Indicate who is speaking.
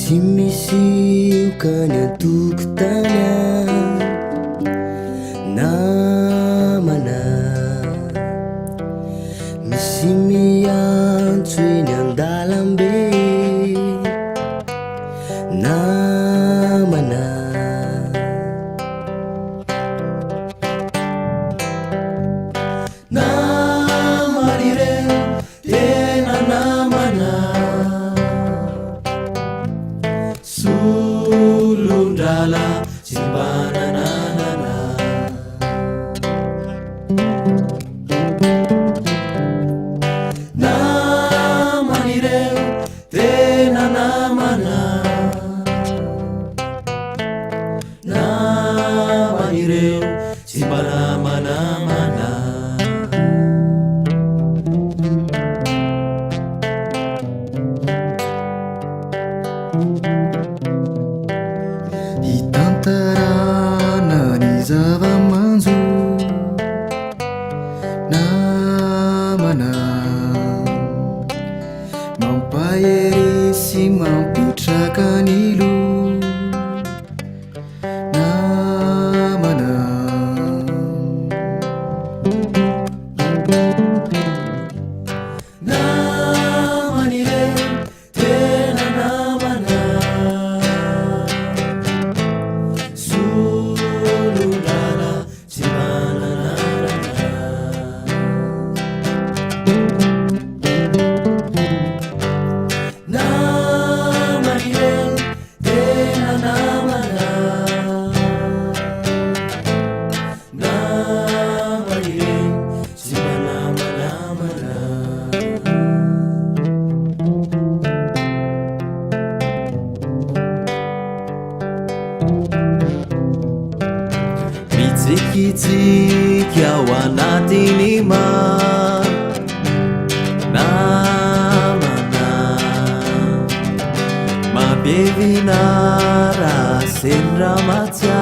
Speaker 1: Misi-misiu ka niya tugtanan Namana Misimian cuy niyang dalambe Namana Namarire tena namana Sulundala simbananana Namarire tena namana Namarire simbananana Itantarana ny zava-manjo namana mampahery sy mampitraka ny lo namana namanire tena namana Sulundala simbananana Namarire tena namana Namarire simbananana Mitsikitsiki ao anatiny namana Mampihevina raha sendra matsià